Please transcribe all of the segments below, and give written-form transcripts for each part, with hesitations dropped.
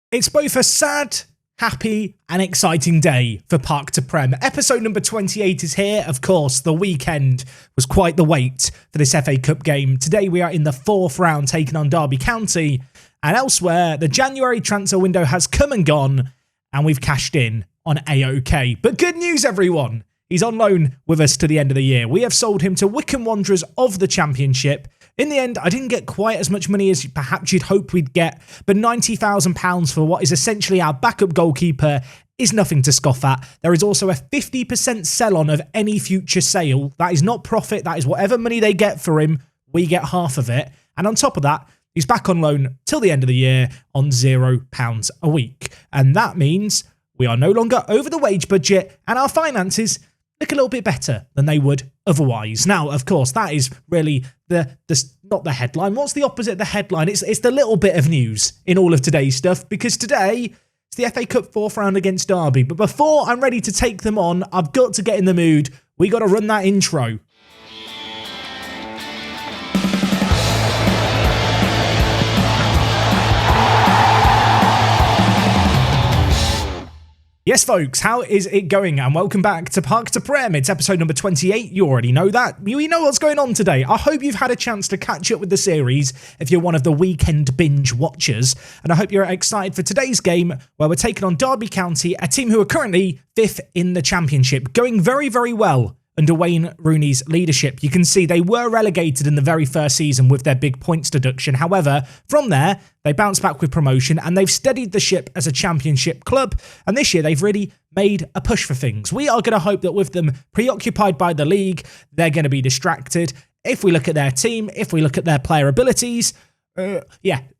It's both a sad, happy and exciting day for Park to Prem. Episode number 28 is here. Of course, the weekend was quite the wait for this FA Cup game. Today we are in the fourth round taking on Derby County. And elsewhere, the January transfer window has come and gone and we've cashed in on AOK. But good news, everyone. He's on loan with us to the end of the year. We have sold him to Wycombe Wanderers of the Championship. In the end, I didn't get quite as much money as perhaps you'd hope we'd get, but £90,000 for what is essentially our backup goalkeeper is nothing to scoff at. There is also a 50% sell-on of any future sale. That is not profit. That is whatever money they get for him, we get half of it. And on top of that, he's back on loan till the end of the year on £0 a week. And that means we are no longer over the wage budget and our finances look a little bit better than they would otherwise. Now, of course, that is really not the headline. What's the opposite of the headline? It's the little bit of news in all of today's stuff, because today it's the FA Cup fourth round against Derby. But before I'm ready to take them on, I've got to get in the mood. We got to run that intro. Yes, folks, how is it going? And welcome back to Park to Prem. It's episode number 28. You already know that. We know what's going on today. I hope you've had a chance to catch up with the series if you're one of the weekend binge watchers. And I hope you're excited for today's game where we're taking on Derby County, a team who are currently fifth in the Championship, going very, very well under Wayne Rooney's leadership. You can see they were relegated in the very first season with their big points deduction. However, from there, they bounced back with promotion and they've steadied the ship as a Championship club. And this year, they've really made a push for things. We are going to hope that with them preoccupied by the league, they're going to be distracted. If we look at their team, if we look at their player abilities, a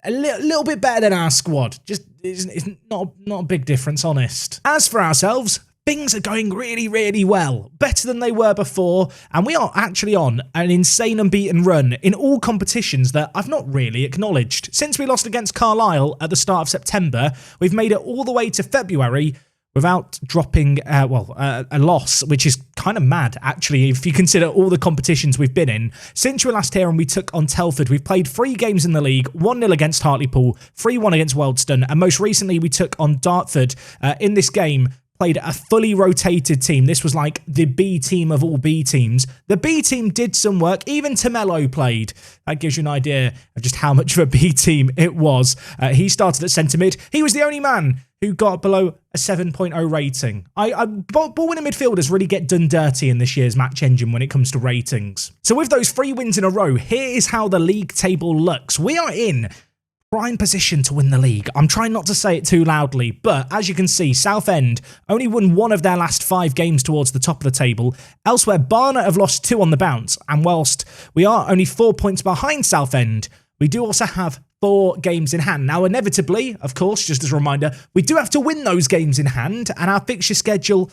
little bit better than our squad. Just it's not a big difference, honest. As for ourselves, things are going really, really well. Better than they were before. And we are actually on an insane unbeaten run in all competitions that I've not really acknowledged. Since we lost against Carlisle at the start of September, we've made it all the way to February without dropping, a loss, which is kind of mad, actually, if you consider all the competitions we've been in. Since we were last here and we took on Telford, we've played 3 games in the league, 1-0 against Hartlepool, 3-1 against Wealdstone, and most recently we took on Dartford. In this game, played a fully rotated team. This was like the B team of all B teams. The B team did some work. Even Tamello played. That gives you an idea of just how much of a B team it was. He started at centre mid. He was the only man who got below a 7.0 rating. Ball-winning midfielders really get done dirty in this year's match engine when it comes to ratings. So with those 3 wins in a row, here is how the league table looks. We are in prime position to win the league. I'm trying not to say it too loudly, but as you can see, Southend only won 1 of their last 5 games towards the top of the table. Elsewhere, Barnet have lost 2 on the bounce, and whilst we are only 4 points behind Southend, we do also have 4 games in hand. Now, inevitably, of course, just as a reminder, we do have to win those games in hand, and our fixture schedule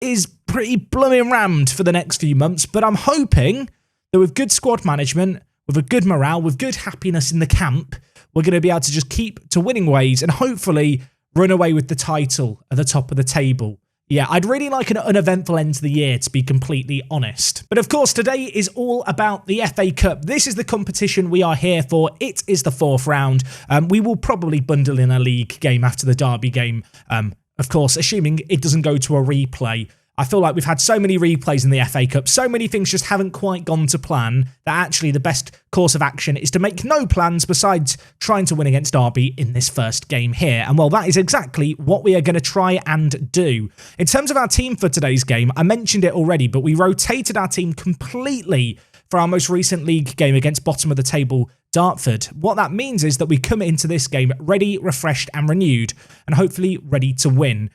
is pretty blooming rammed for the next few months, but I'm hoping that with good squad management, with a good morale, with good happiness in the camp, we're going to be able to just keep to winning ways and hopefully run away with the title at the top of the table. Yeah, I'd really like an uneventful end to the year, to be completely honest. But of course, today is all about the FA Cup. This is the competition we are here for. It is the 4th round. We will probably bundle in a league game after the Derby game, of course, assuming it doesn't go to a replay. I feel like we've had so many replays in the FA Cup, so many things just haven't quite gone to plan, that actually the best course of action is to make no plans besides trying to win against Derby in this first game here. And well, that is exactly what we are going to try and do. In terms of our team for today's game, I mentioned it already, but we rotated our team completely for our most recent league game against bottom of the table Dartford. What that means is that we come into this game ready, refreshed and renewed, and hopefully ready to win.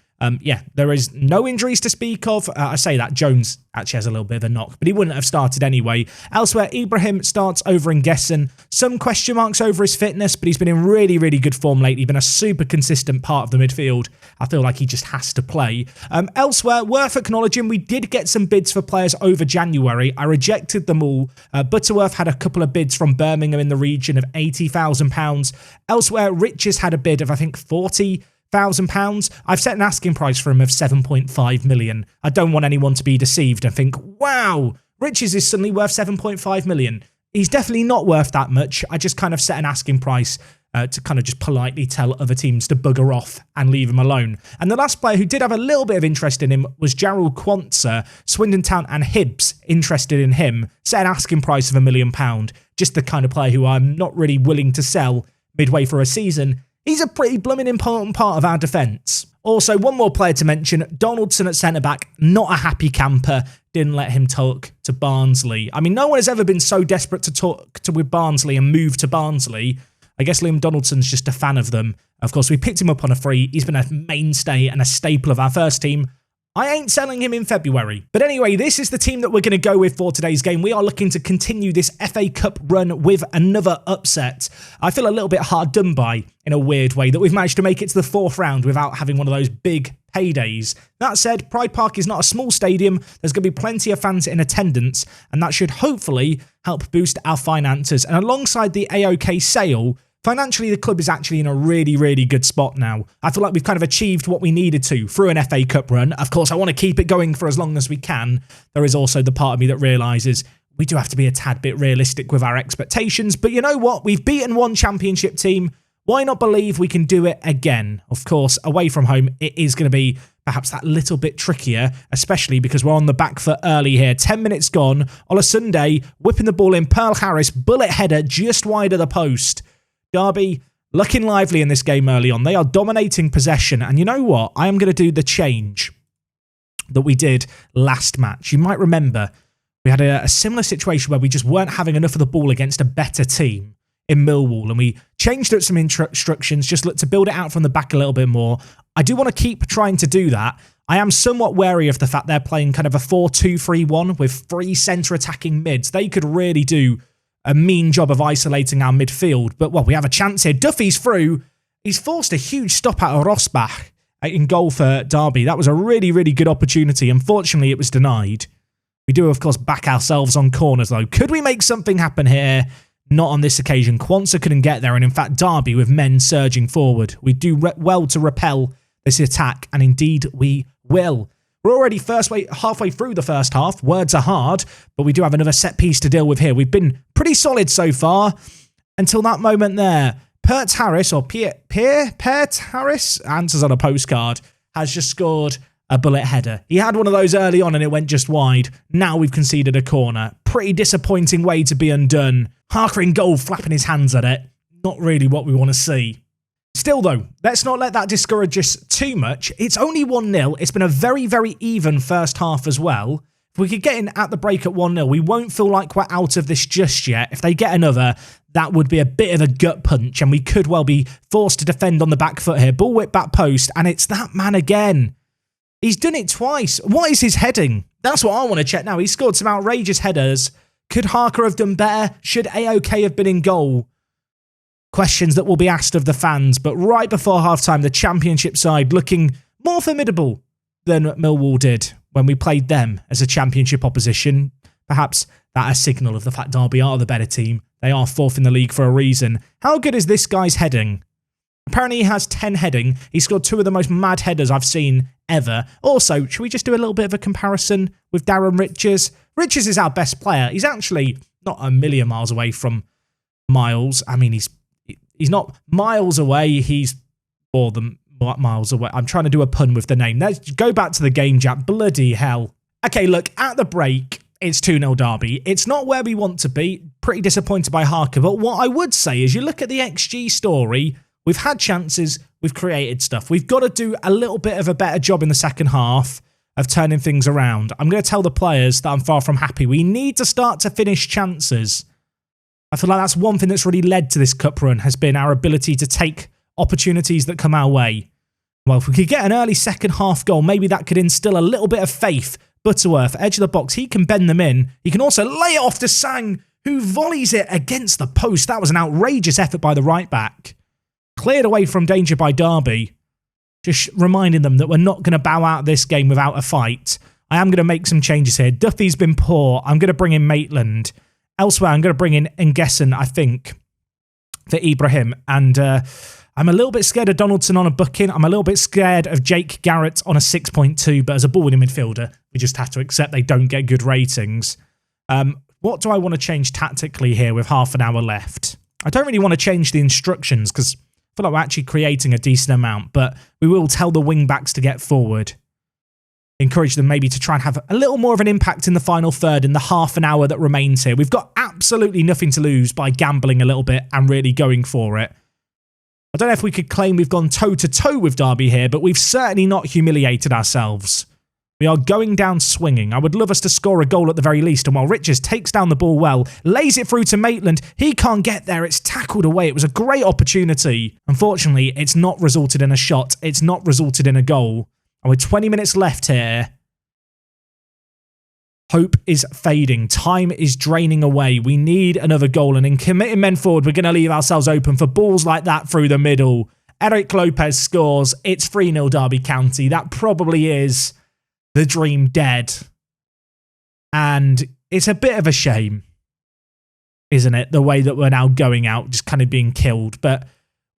There is no injuries to speak of. I say that, Jones actually has a little bit of a knock, but he wouldn't have started anyway. Elsewhere, Ibrahim starts over in Gessen. Some question marks over his fitness, but he's been in really, really good form lately. Been a super consistent part of the midfield. I feel like he just has to play. Elsewhere, worth acknowledging, we did get some bids for players over January. I rejected them all. Butterworth had a couple of bids from Birmingham in the region of £80,000. Elsewhere, Riches had a bid of, I think, £40,000. I've set an asking price for him of 7.5 million. I don't want anyone to be deceived and think, wow, Riches is suddenly worth 7.5 million. He's definitely not worth that much. I just kind of set an asking price to kind of just politely tell other teams to bugger off and leave him alone. And the last player who did have a little bit of interest in him was Jarrell Quansah. Swindon Town and Hibs interested in him, set an asking price of £1 million. Just the kind of player who I'm not really willing to sell midway through a season. He's a pretty blooming important part of our defence. Also, one more player to mention, Donaldson at centre-back, not a happy camper, didn't let him talk to Barnsley. I mean, no one has ever been so desperate to talk with Barnsley and move to Barnsley. I guess Liam Donaldson's just a fan of them. Of course, we picked him up on a free. He's been a mainstay and a staple of our first team. I ain't selling him in February. But anyway, this is the team that we're going to go with for today's game. We are looking to continue this FA Cup run with another upset. I feel a little bit hard done by, in a weird way, that we've managed to make it to the fourth round without having one of those big paydays. That said, Pride Park is not a small stadium. There's going to be plenty of fans in attendance, and that should hopefully help boost our finances. And alongside the AOK sale, financially, the club is actually in a really, really good spot now. I feel like we've kind of achieved what we needed to through an FA Cup run. Of course, I want to keep it going for as long as we can. There is also the part of me that realises we do have to be a tad bit realistic with our expectations. But you know what? We've beaten one championship team. Why not believe we can do it again? Of course, away from home, it is going to be perhaps that little bit trickier, especially because we're on the back foot early here. 10 minutes gone on a Sunday, whipping the ball in. Pearl Harris, bullet header just wide of the post. Derby looking lively in this game early on. They are dominating possession. And you know what? I am going to do the change that we did last match. You might remember we had a similar situation where we just weren't having enough of the ball against a better team in Millwall. And we changed up some instructions, just looked to build it out from the back a little bit more. I do want to keep trying to do that. I am somewhat wary of the fact they're playing kind of a 4-2-3-1 with 3 centre attacking mids. They could really do a mean job of isolating our midfield. But, well, we have a chance here. Duffy's through. He's forced a huge stop out of Rosbach in goal for Derby. That was a really, really good opportunity. Unfortunately, it was denied. We do, of course, back ourselves on corners, though. Could we make something happen here? Not on this occasion. Quansah couldn't get there. And, in fact, Derby with men surging forward. We do well to repel this attack. And, indeed, we will. We're already halfway through the first half. Words are hard, but we do have another set piece to deal with here. We've been pretty solid so far until that moment there. Pert Harris, or Pert Harris, answers on a postcard, has just scored a bullet header. He had one of those early on and it went just wide. Now we've conceded a corner. Pretty disappointing way to be undone. Harker in goal flapping his hands at it. Not really what we want to see. Still, though, let's not let that discourage us too much. It's only 1-0. It's been a very, very even first half as well. If we could get in at the break at 1-0, we won't feel like we're out of this just yet. If they get another, that would be a bit of a gut punch, and we could well be forced to defend on the back foot here. Ball whip back post, and it's that man again. He's done it twice. What is his heading? That's what I want to check now. He's scored some outrageous headers. Could Harker have done better? Should AOK have been in goal? Questions that will be asked of the fans, but right before halftime, the championship side looking more formidable than Millwall did when we played them as a championship opposition. Perhaps that a signal of the fact Derby are the better team. They are fourth in the league for a reason. How good is this guy's heading? Apparently he has 10 heading. He scored 2 of the most mad headers I've seen ever. Also, should we just do a little bit of a comparison with Darren Richards? Richards is our best player. He's actually not a million miles away from Miles. I mean, he's not miles away, he's more than miles away. I'm trying to do a pun with the name. Let's go back to the game, Jack. Bloody hell. Okay, look, at the break, it's 2-0 Derby. It's not where we want to be. Pretty disappointed by Harker. But what I would say is you look at the XG story, we've had chances, we've created stuff. We've got to do a little bit of a better job in the second half of turning things around. I'm going to tell the players that I'm far from happy. We need to start to finish chances. I feel like that's one thing that's really led to this cup run, has been our ability to take opportunities that come our way. Well, if we could get an early second half goal, maybe that could instill a little bit of faith. Butterworth, edge of the box, he can bend them in. He can also lay it off to Sang, who volleys it against the post. That was an outrageous effort by the right back. Cleared away from danger by Derby. Just reminding them that we're not going to bow out this game without a fight. I am going to make some changes here. Duffy's been poor. I'm going to bring in Maitland. Elsewhere, I'm going to bring in Ngessen, I think, for Ibrahim. And I'm a little bit scared of Donaldson on a booking. I'm a little bit scared of Jake Garrett on a 6.2. But as a ball-winning midfielder, we just have to accept they don't get good ratings. What do I want to change tactically here with half an hour left? I don't really want to change the instructions because I feel like we're actually creating a decent amount, but we will tell the wing-backs to get forward. Encourage them maybe to try and have a little more of an impact in the final third in the half an hour that remains here. We've got absolutely nothing to lose by gambling a little bit and really going for it. I don't know if we could claim we've gone toe-to-toe with Derby here, but we've certainly not humiliated ourselves. We are going down swinging. I would love us to score a goal at the very least, and while Richards takes down the ball well, lays it through to Maitland, he can't get there. It's tackled away. It was a great opportunity. Unfortunately, it's not resulted in a shot. It's not resulted in a goal. And with 20 minutes left here, hope is fading. Time is draining away. We need another goal. And in committing men forward, we're going to leave ourselves open for balls like that through the middle. Eric Lopez scores. It's 3-0 Derby County. That probably is the dream dead. And it's a bit of a shame, isn't it? The way that we're now going out, just kind of being killed. But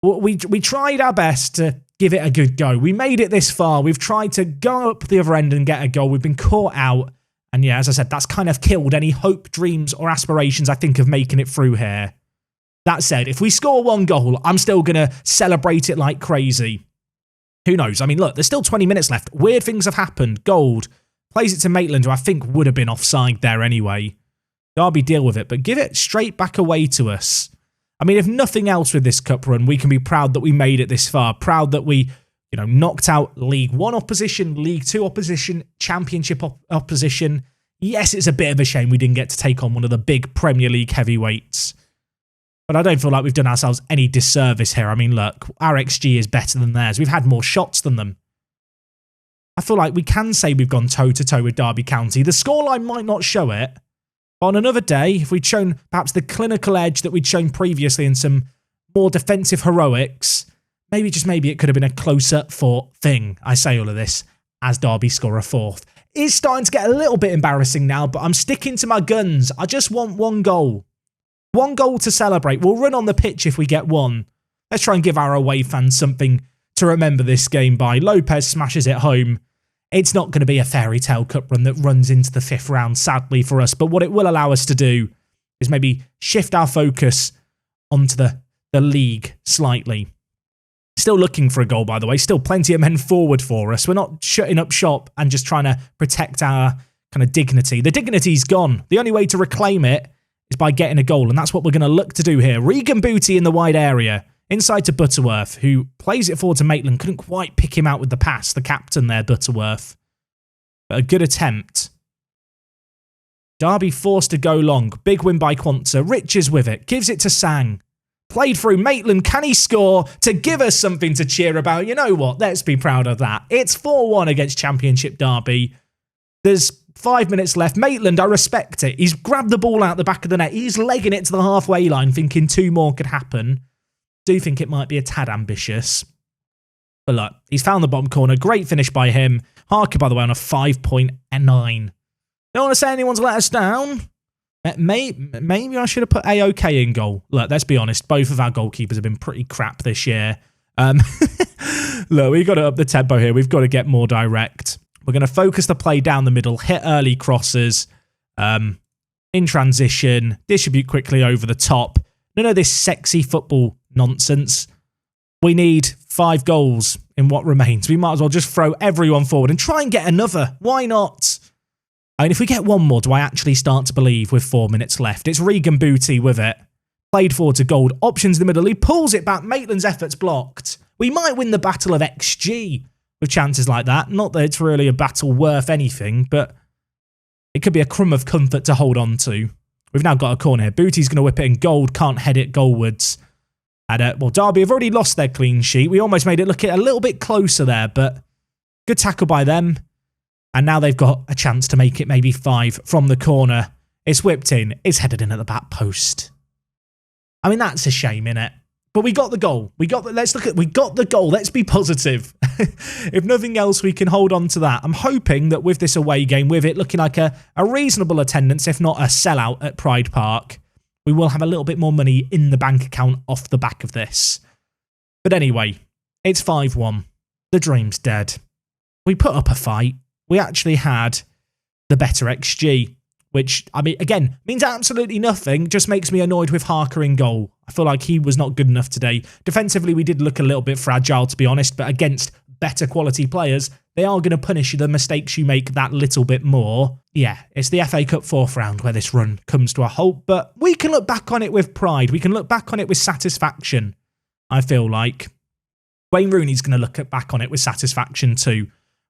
we tried our best to give it a good go. We made it this far. We've tried to go up the other end and get a goal. We've been caught out. And yeah, as I said, that's kind of killed any hope, dreams, or aspirations I think of making it through here. That said, if we score one goal, I'm still going to celebrate it like crazy. Who knows? I mean, look, there's still 20 minutes left. Weird things have happened. Gold plays it to Maitland, who I think would have been offside there anyway. Derby deal with it, but give it straight back away to us. I mean, if nothing else with this cup run, we can be proud that we made it this far. Proud that we, knocked out League 1 opposition, League 2 opposition, Championship opposition. Yes, it's a bit of a shame we didn't get to take on one of the big Premier League heavyweights. But I don't feel like we've done ourselves any disservice here. I mean, look, our XG is better than theirs. We've had more shots than them. I feel like we can say we've gone toe-to-toe with Derby County. The scoreline might not show it. But on another day, if we'd shown perhaps the clinical edge that we'd shown previously in some more defensive heroics, maybe it could have been a closer fought thing. I say all of this as Derby score a fourth. It's starting to get a little bit embarrassing now, but I'm sticking to my guns. I just want one goal. One goal to celebrate. We'll run on the pitch if we get one. Let's try and give our away fans something to remember this game by. Lopez smashes it home. It's not going to be a fairy tale cup run that runs into the 5th round, sadly for us. But what it will allow us to do is maybe shift our focus onto the league slightly. Still looking for a goal, by the way. Still plenty of men forward for us. We're not shutting up shop and just trying to protect our kind of dignity. The dignity's gone. The only way to reclaim it is by getting a goal. And that's what we're going to look to do here. Regan Booty in the wide area. Inside to Butterworth, who plays it forward to Maitland. Couldn't quite pick him out with the pass. The captain there, Butterworth. But a good attempt. Derby forced to go long. Big win by Quantza. Richards with it. Gives it to Sang. Played through Maitland. Can he score to give us something to cheer about? You know what? Let's be proud of that. It's 4-1 against Championship Derby. There's 5 minutes left. Maitland, I respect it. He's grabbed the ball out the back of the net. He's legging it to the halfway line, thinking 2 more could happen. Do think it might be a tad ambitious. But look, he's found the bottom corner. Great finish by him. Harker, by the way, on a 5.9. Don't want to say anyone's let us down. Maybe I should have put AOK in goal. Look, let's be honest. Both of our goalkeepers have been pretty crap this year. Look, we've got to up the tempo here. We've got to get more direct. We're going to focus the play down the middle, hit early crosses, in transition, distribute quickly over the top. None of this sexy football nonsense. We need 5 goals in what remains. We might as well just throw everyone forward and try and get another. Why not? I mean, if we get one more, do I actually start to believe with 4 minutes left? It's Regan Booty with it. Played forward to Gold. Options in the middle. He pulls it back. Maitland's effort's blocked. We might win the battle of XG with chances like that. Not that it's really a battle worth anything, but it could be a crumb of comfort to hold on to. We've now got a corner here. Booty's going to whip it in. Gold can't head it goalwards. And, well, Derby have already lost their clean sheet. We almost made it look a little bit closer there, but good tackle by them. And now they've got a chance to make it maybe 5 from the corner. It's whipped in. It's headed in at the back post. I mean, that's a shame, innit? But we got the goal. We got the goal. Let's be positive. If nothing else, we can hold on to that. I'm hoping that with this away game, with it looking like a reasonable attendance, if not a sellout at Pride Park, we will have a little bit more money in the bank account off the back of this. But anyway, it's 5-1. The dream's dead. We put up a fight. We actually had the better XG, which, I mean, again, means absolutely nothing. Just makes me annoyed with Harker in goal. I feel like he was not good enough today. Defensively, we did look a little bit fragile, to be honest, but against better quality players, they are going to punish the mistakes you make that little bit more. Yeah, it's the FA Cup 4th round where this run comes to a halt, but we can look back on it with pride. We can look back on it with satisfaction, I feel like. Wayne Rooney's going to look back on it with satisfaction too.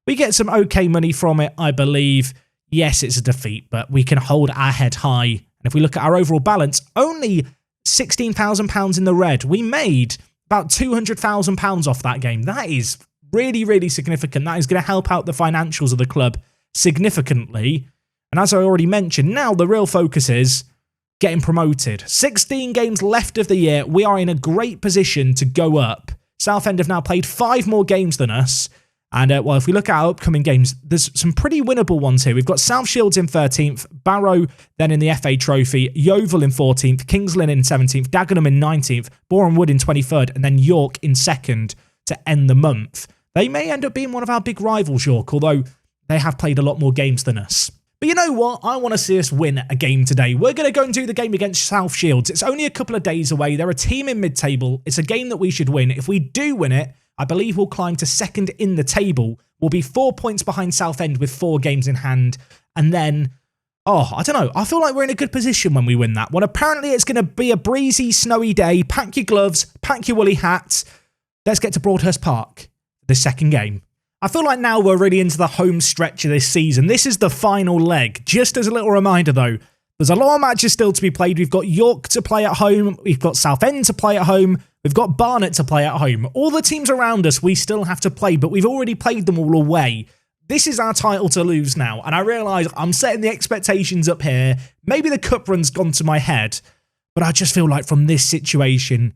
We get some okay money from it, I believe. Yes, it's a defeat, but we can hold our head high. And if we look at our overall balance, only £16,000 in the red. We made about £200,000 off that game. That is really, really significant. That is going to help out the financials of the club significantly. And as I already mentioned, now the real focus is getting promoted. 16 games left of the year. We are in a great position to go up. Southend have now played 5 more games than us. And, well, if we look at our upcoming games, there's some pretty winnable ones here. We've got South Shields in 13th, Barrow then in the FA Trophy, Yeovil in 14th, Kings Lynn in 17th, Dagenham in 19th, Boreham Wood in 23rd, and then York in 2nd to end the month. They may end up being one of our big rivals, York, although they have played a lot more games than us. But you know what? I want to see us win a game today. We're going to go and do the game against South Shields. It's only a couple of days away. They're a team in mid-table. It's a game that we should win. If we do win it, I believe we'll climb to 2nd in the table. We'll be 4 points behind Southend with 4 games in hand. And then, I don't know. I feel like we're in a good position when we win that one. Apparently, it's going to be a breezy, snowy day. Pack your gloves, pack your woolly hats. Let's get to Broadhurst Park, the second game. I feel like now we're really into the home stretch of this season. This is the final leg. Just as a little reminder, though, there's a lot of matches still to be played. We've got York to play at home. We've got Southend to play at home. We've got Barnet to play at home. All the teams around us we still have to play, but we've already played them all away. This is our title to lose now, and I realise I'm setting the expectations up here. Maybe the cup run's gone to my head, but I just feel like from this situation,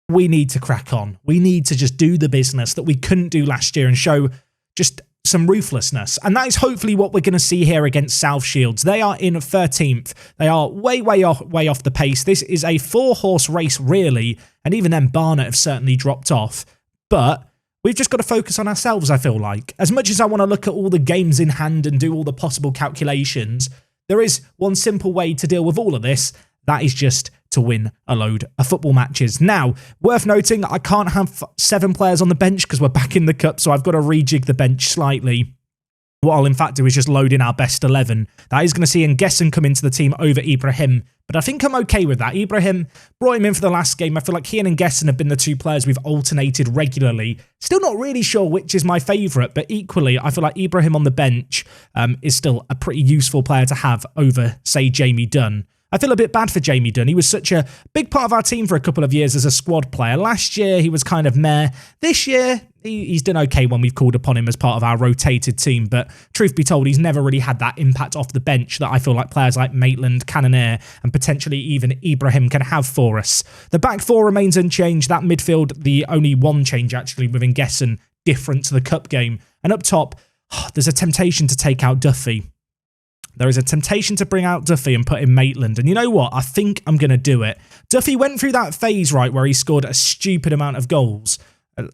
we need to crack on. We need to just do the business that we couldn't do last year and show just some ruthlessness. And that is hopefully what we're going to see here against South Shields. They are in 13th. They are way off the pace. This is a 4-horse race, really. And even then, Barnet have certainly dropped off. But we've just got to focus on ourselves, I feel like. As much as I want to look at all the games in hand and do all the possible calculations, there is one simple way to deal with all of this. That is just to win a load of football matches. Now, worth noting, I can't have 7 players on the bench because we're back in the cup, so I've got to rejig the bench slightly. What I'll in fact do is just load in our best 11. That is going to see Ngessen come into the team over Ibrahim, but I think I'm okay with that. Ibrahim, brought him in for the last game. I feel like he and Ngessen have been the 2 players we've alternated regularly. Still not really sure which is my favourite, but equally, I feel like Ibrahim on the bench is still a pretty useful player to have over, say, Jamie Dunn. I feel a bit bad for Jamie Dunn. He was such a big part of our team for a couple of years as a squad player. Last year, he was kind of meh. This year, he's done okay when we've called upon him as part of our rotated team. But truth be told, he's never really had that impact off the bench that I feel like players like Maitland, Cannonier, and potentially even Ibrahim can have for us. The back 4 remains unchanged. That midfield, the only one change actually with Ngessen, different to the cup game. And up top, there's a temptation to take out Duffy. There is a temptation to bring out Duffy and put in Maitland. And you know what? I think I'm going to do it. Duffy went through that phase, right, where he scored a stupid amount of goals.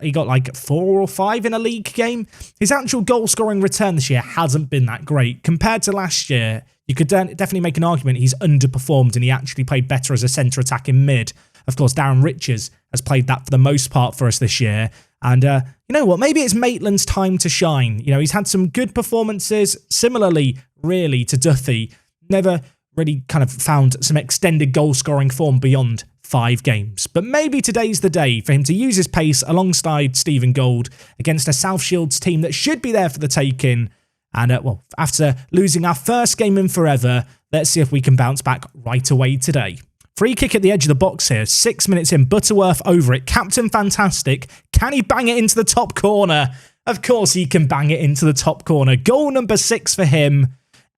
He got like 4 or 5 in a league game. His actual goal-scoring return this year hasn't been that great. Compared to last year, you could definitely make an argument he's underperformed and he actually played better as a centre attack in mid. Of course, Darren Richards has played that for the most part for us this year. And you know what? Maybe it's Maitland's time to shine. You know, he's had some good performances. Similarly, really, to Duffy, never really kind of found some extended goal-scoring form beyond 5 games. But maybe today's the day for him to use his pace alongside Stephen Gould against a South Shields team that should be there for the taking. And, well, after losing our first game in forever, let's see if we can bounce back right away today. Free kick at the edge of the box here. 6 minutes in, Butterworth over it. Captain Fantastic. Can he bang it into the top corner? Of course he can bang it into the top corner. Goal number 6 for him.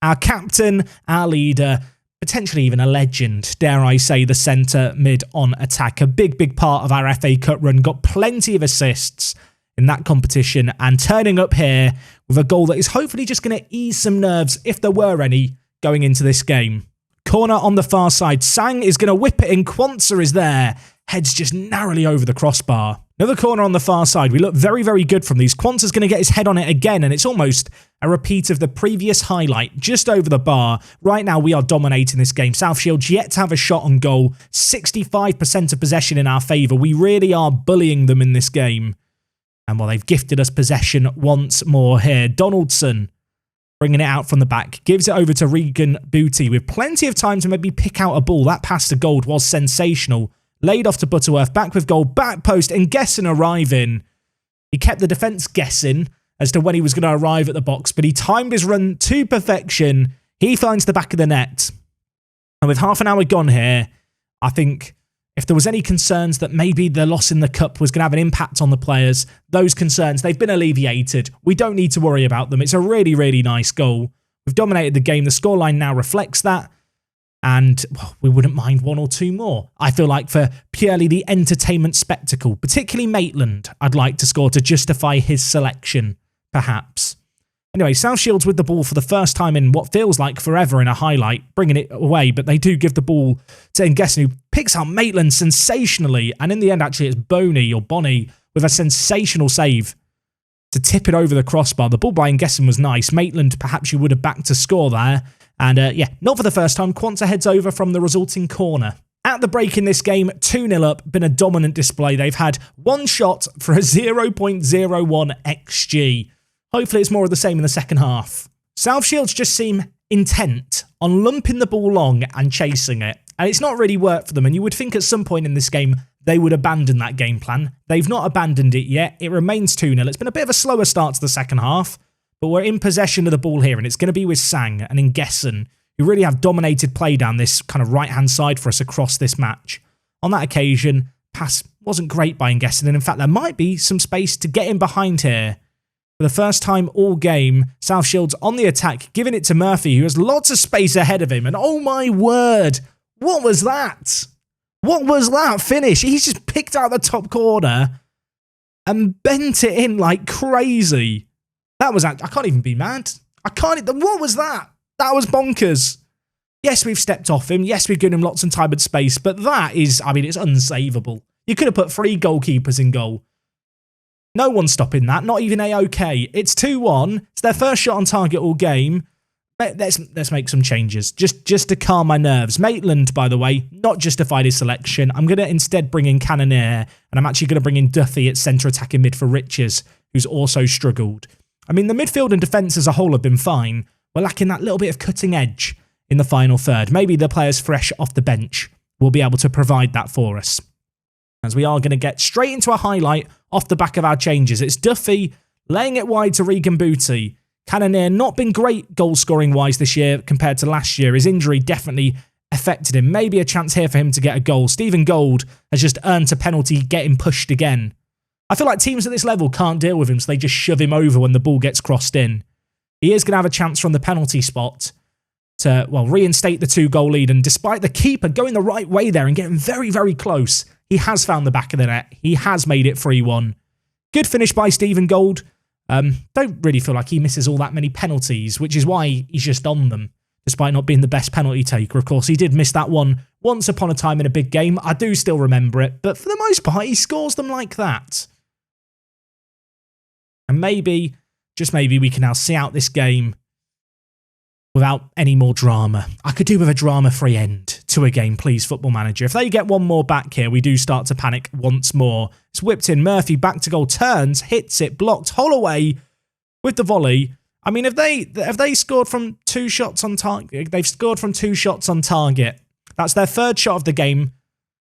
Our captain, our leader, potentially even a legend, dare I say, the centre mid on attack. A big part of our FA Cup run. Got plenty of assists in that competition and turning up here with a goal that is hopefully just going to ease some nerves, if there were any, going into this game. Corner on the far side. Sang is going to whip it in. Quansah is there. Heads just narrowly over the crossbar. Another corner on the far side. We look very, very good from these. Quanta's going to get his head on it again, and it's almost a repeat of the previous highlight, just over the bar. Right now, we are dominating this game. South Shields yet to have a shot on goal. 65% of possession in our favour. We really are bullying them in this game. And well, they've gifted us possession once more here. Donaldson bringing it out from the back. Gives it over to Regan Booty with plenty of time to maybe pick out a ball. That pass to Gold was sensational. Laid off to Butterworth, back with goal, back post, and Gesson arriving. He kept the defence guessing as to when he was going to arrive at the box, but he timed his run to perfection. He finds the back of the net. And with half an hour gone here, I think if there was any concerns that maybe the loss in the cup was going to have an impact on the players, those concerns, they've been alleviated. We don't need to worry about them. It's a really, really nice goal. We've dominated the game. The scoreline now reflects that. And well, we wouldn't mind one or two more. I feel like for purely the entertainment spectacle, particularly Maitland, I'd like to score to justify his selection, perhaps. Anyway, South Shields with the ball for the first time in what feels like forever in a highlight, bringing it away, but they do give the ball to Ngesson, who picks out Maitland sensationally, and in the end, actually, it's Bonnie with a sensational save to tip it over the crossbar. The ball by Ngesson was nice. Maitland, perhaps you would have backed to score there. And yeah, not for the first time. Quanta heads over from the resulting corner. At the break in this game, 2-0 up, been a dominant display. They've had one shot for a 0.01 XG. Hopefully it's more of the same in the second half. South Shields just seem intent on lumping the ball long and chasing it. And it's not really worked for them. And you would think at some point in this game, they would abandon that game plan. They've not abandoned it yet. It remains 2-0. It's been a bit of a slower start to the second half. But we're in possession of the ball here, and it's going to be with Sang and Ngesson, who really have dominated play down this kind of right-hand side for us across this match. On that occasion, pass wasn't great by Ngesson, and in fact, there might be some space to get in behind here. For the first time all game, South Shields on the attack, giving it to Murphy, who has lots of space ahead of him, and oh my word, what was that? What was that finish? He's just picked out the top corner and bent it in like crazy. That was, I can't even be mad. What was that? That was bonkers. Yes, we've stepped off him. Yes, we've given him lots of time and space, but that is, I mean, it's unsavable. You could have put 3 goalkeepers in goal. No one's stopping that, not even AOK. It's 2-1. It's their first shot on target all game. Let's make some changes, just to calm my nerves. Maitland, by the way, not justified his selection. I'm going to instead bring in Cannoneer, and I'm actually going to bring in Duffy at centre attacking mid for Riches, who's also struggled. I mean, the midfield and defence as a whole have been fine. We're lacking that little bit of cutting edge in the final third. Maybe the players fresh off the bench will be able to provide that for us. As we are going to get straight into a highlight off the back of our changes. It's Duffy laying it wide to Regan Booty. Cannoneer not been great goal-scoring wise this year compared to last year. His injury definitely affected him. Maybe a chance here for him to get a goal. Stephen Gold has just earned a penalty getting pushed again. I feel like teams at this level can't deal with him, so they just shove him over when the ball gets crossed in. He is going to have a chance from the penalty spot to, well, reinstate the 2-goal lead. And despite the keeper going the right way there and getting very, very close, he has found the back of the net. He has made it 3-1. Good finish by Stephen Gold. Don't really feel like he misses all that many penalties, which is why he's just on them, despite not being the best penalty taker. Of course, he did miss that one once upon a time in a big game. I do still remember it, but for the most part, he scores them like that. And maybe, just maybe, we can now see out this game without any more drama. I could do with a drama-free end to a game, please, Football Manager. If they get one more back here, we do start to panic once more. It's whipped in. Murphy back to goal, turns, hits it, blocked, Holloway with the volley. I mean, have they scored from 2 shots on target? They've scored from 2 shots on target. That's their 3rd shot of the game.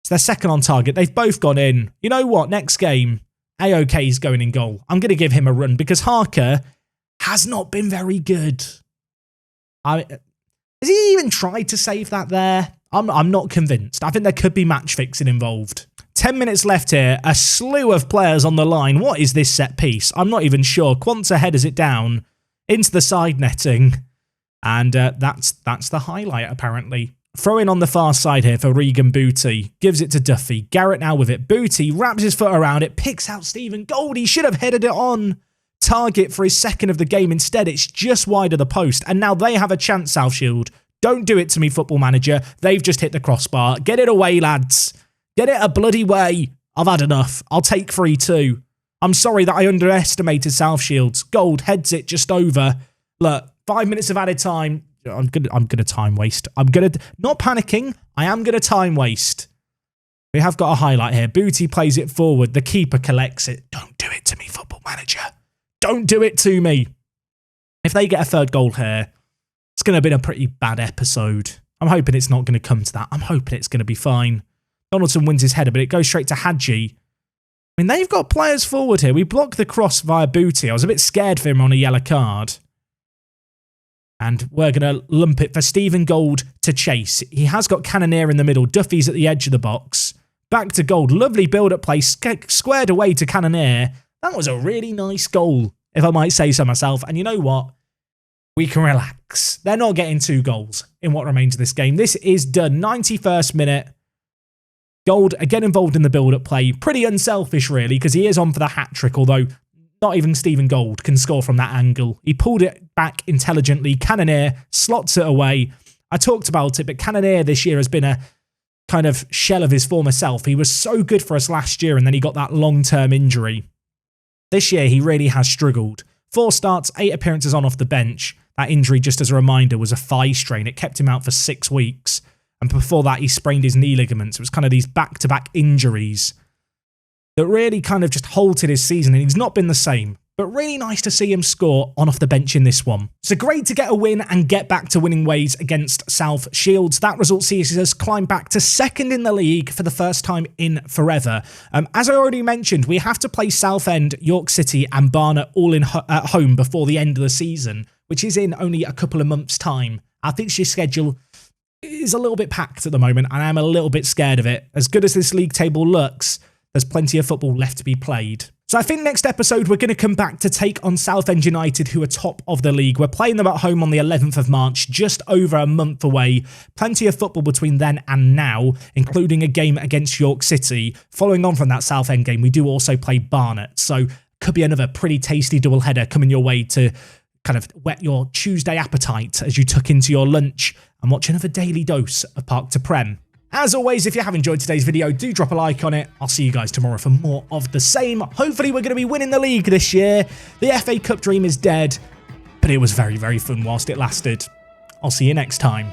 It's their 2nd on target. They've both gone in. You know what? Next game, AOK is going in goal. I'm going to give him a run because Harker has not been very good. Has he even tried to save that there? I'm not convinced. I think there could be match fixing involved. 10 minutes left here. A slew of players on the line. What is this set piece? I'm not even sure. Quanta headers it down into the side netting. And that's the highlight, apparently. Throw in on the far side here for Regan Booty. Gives it to Duffy. Garrett now with it. Booty wraps his foot around it. Picks out Stephen Gold. He should have headed it on target for his 2nd of the game. Instead, it's just wide of the post. And now they have a chance, South Shield. Don't do it to me, Football Manager. They've just hit the crossbar. Get it away, lads. Get it a bloody way. I've had enough. I'll take 3-2. I'm sorry that I underestimated South Shields. Gold heads it just over. Look, 5 minutes of added time. I'm gonna time waste. Not panicking. I am gonna time waste. We have got a highlight here. Booty plays it forward. The keeper collects it. Don't do it to me, Football Manager. Don't do it to me. If they get a third goal here, it's going to have been a pretty bad episode. I'm hoping it's not going to come to that. I'm hoping it's going to be fine. Donaldson wins his header, but it goes straight to Hadji. I mean, they've got players forward here. We block the cross via Booty. I was a bit scared for him on a yellow card. And we're going to lump it for Stephen Gold to chase. He has got Cannonier in the middle. Duffy's at the edge of the box. Back to Gold. Lovely build-up play. Squared away to Cannonier. That was a really nice goal, if I might say so myself. And you know what? We can relax. They're not getting 2 goals in what remains of this game. This is done. 91st minute. Gold again involved in the build-up play. Pretty unselfish, really, because he is on for the hat-trick, although not even Stephen Gold can score from that angle. He pulled it back intelligently. Cannonier slots it away. I talked about it, but Cannonier this year has been a kind of shell of his former self. He was so good for us last year, and then he got that long-term injury. This year, he really has struggled. 4 starts, 8 appearances on off the bench. That injury, just as a reminder, was a thigh strain. It kept him out for 6 weeks. And before that, he sprained his knee ligaments. It was kind of these back-to-back injuries that really kind of just halted his season, and he's not been the same. But really nice to see him score on off the bench in this one. So great to get a win and get back to winning ways against South Shields. That result sees us climb back to 2nd in the league for the first time in forever. As I already mentioned, we have to play Southend, York City and Barnet all at home before the end of the season, which is in only a couple of months' time. Our fixture schedule is a little bit packed at the moment, and I'm a little bit scared of it. As good as this league table looks, there's plenty of football left to be played. So I think next episode we're going to come back to take on Southend United, who are top of the league. We're playing them at home on the 11th of March, just over a month away. Plenty of football between then and now, including a game against York City. Following on from that Southend game, we do also play Barnet. So could be another pretty tasty doubleheader coming your way to kind of whet your Tuesday appetite as you tuck into your lunch and watch another daily dose of Park to Prem. As always, if you have enjoyed today's video, do drop a like on it. I'll see you guys tomorrow for more of the same. Hopefully, we're going to be winning the league this year. The FA Cup dream is dead, but it was very, very fun whilst it lasted. I'll see you next time.